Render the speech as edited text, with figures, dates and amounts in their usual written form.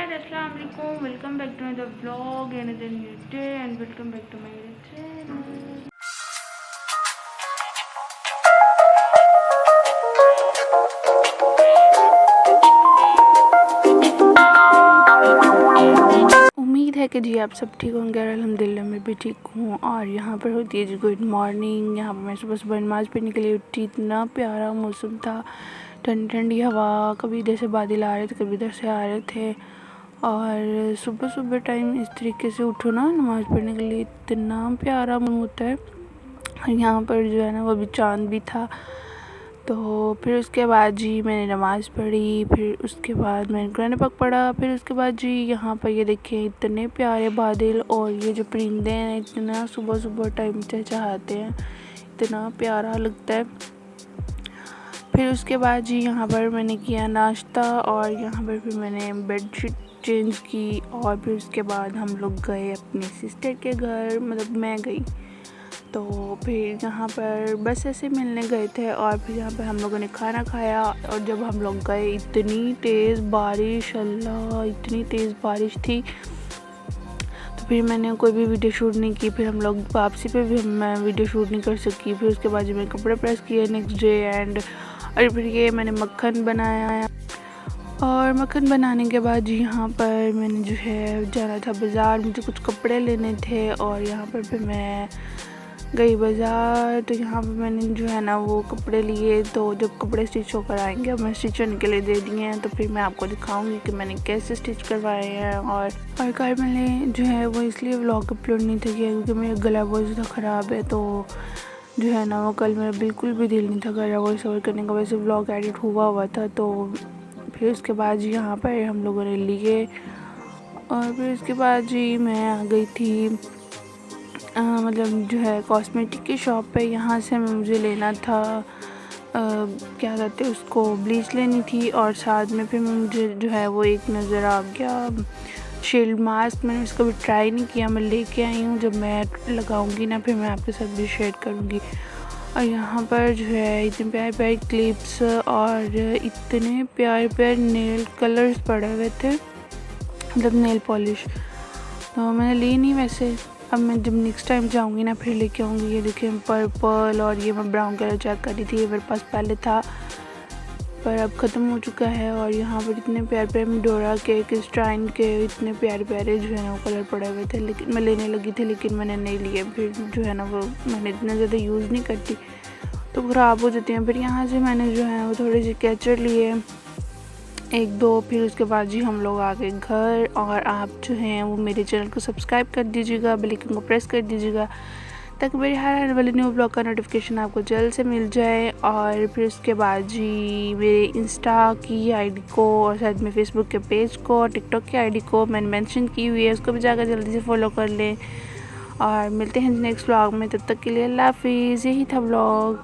guys, assalamu alaikum. Welcome back to another vlog and another new day, and welcome back to my channel. उम्मीद है कि जी आप सब ठीक होंगे और अल्हम्दुलिल्लाह मैं भी ठीक हूँ। और यहाँ पर होती है जी गुड मॉर्निंग। यहाँ पर मैं सुबह सुबह नमाज़ पढ़ने के लिए उठी। इतना प्यारा मौसम था, ठंडी ठंडी हवा, कभी इधर से बादल आ रहे थे कभी इधर से आ रहे थे। और सुबह सुबह टाइम इस तरीके से उठो ना नमाज़ पढ़ने के लिए, इतना प्यारा मन होता है। और यहाँ पर जो है ना वो भी चाँद भी था। तो फिर उसके बाद जी मैंने नमाज़ पढ़ी, फिर उसके बाद मैंने कुरान पाक पढ़ा। फिर उसके बाद जी यहाँ पर ये देखिए इतने प्यारे बादल और ये जो परिंदे हैं इतना सुबह सुबह टाइम चहचहाते हैं, इतना प्यारा लगता है। फिर उसके बाद जी यहाँ पर मैंने किया नाश्ता और यहाँ पर फिर मैंने बेडशीट चेंज की। और फिर उसके बाद हम लोग गए अपनी सिस्टर के घर, मतलब मैं गई। तो फिर यहाँ पर बस ऐसे मिलने गए थे और फिर यहाँ पर हम लोगों ने खाना खाया। और जब हम लोग गए इतनी तेज़ बारिश, अल्लाह इतनी तेज़ बारिश थी। तो फिर मैंने कोई भी वीडियो शूट नहीं की। फिर हम लोग वापसी पे भी मैं वीडियो शूट नहीं कर सकी। फिर उसके बाद जो मैंने कपड़े प्रेस किए नेक्स्ट डे एंड और फिर ये मैंने मक्खन बनाया। और मक्खन बनाने के बाद जी यहाँ पर मैंने जो है जाना था बाज़ार, मुझे कुछ कपड़े लेने थे। और यहाँ पर फिर मैं गई बाज़ार। तो यहाँ पर मैंने जो है ना वो कपड़े लिए। तो जब कपड़े स्टिच होकर आएंगे, मैं स्टिच होने के लिए दे दिए हैं, तो फिर मैं आपको दिखाऊंगी कि मैंने कैसे स्टिच करवाए हैं। और कल मैंने जो है वो इसलिए व्लॉग अपलोड नहीं था किया क्योंकि मेरा गला बहुत ज़्यादा ख़राब है। तो जो है ना वो कल मेरा बिल्कुल भी दिल नहीं था कर रहा वॉइस ओवर करने का, वैसे व्लॉग एडिट हुआ था। तो फिर उसके बाद जी यहाँ पर हम लोगों ने लिए। और फिर उसके बाद जी मैं आ गई थी मतलब जो है कॉस्मेटिक की शॉप पे। यहाँ से मुझे लेना था क्या कहते हैं उसको, ब्लीच लेनी थी। और साथ में फिर मुझे जो है वो एक नज़र आ गया शील्ड मास्क। मैंने इसको भी ट्राई नहीं किया, मैं लेके आई हूँ। जब मैं लगाऊंगी ना फिर मैं आपके साथ भी शेयर करूँगी। और यहाँ पर जो है इतने प्यारे प्यारे क्लिप्स और इतने प्यारे प्यारे नेल कलर्स पड़े हुए थे, मतलब नेल पॉलिश। तो मैंने ली नहीं वैसे, अब मैं जब नेक्स्ट टाइम जाऊँगी ना फिर लेके आऊँगी। ये देखिए पर्पल और ये मैं ब्राउन कलर चेक करी थी, मेरे पास पहले था पर अब ख़त्म हो चुका है। और यहाँ पर इतने प्यारे प्यारे मिडोरा के क्रिस्टाइन के इतने प्यारे प्यारे जो है ना वो कलर पड़े हुए थे, लेकिन मैं लेने लगी थी लेकिन मैंने नहीं लिए। फिर जो है ना वो मैंने इतना ज़्यादा यूज़ नहीं करती तो ख़राब हो जाती हैं। फिर यहाँ से मैंने जो है वो थोड़े से कैचर लिए एक दो। फिर उसके बाद जी हम लोग आ गए घर। और आप जो हैं वो मेरे चैनल को सब्सक्राइब कर दीजिएगा, बेल आइकन को प्रेस कर दीजिएगा ताकि मेरे हर आने वाले न्यू ब्लॉग का नोटिफिकेशन आपको जल्द से मिल जाए। और फिर उसके बाद जी मेरे इंस्टा की आईडी को और साथ में फेसबुक के पेज को और टिकटॉक की आईडी को मैंने मेंशन की हुई है, उसको भी जाकर जल्दी से फॉलो कर लें। और मिलते हैं नेक्स्ट ब्लॉग में, तब तक के लिए अल्लाह हाफिज़। यही था ब्लॉग।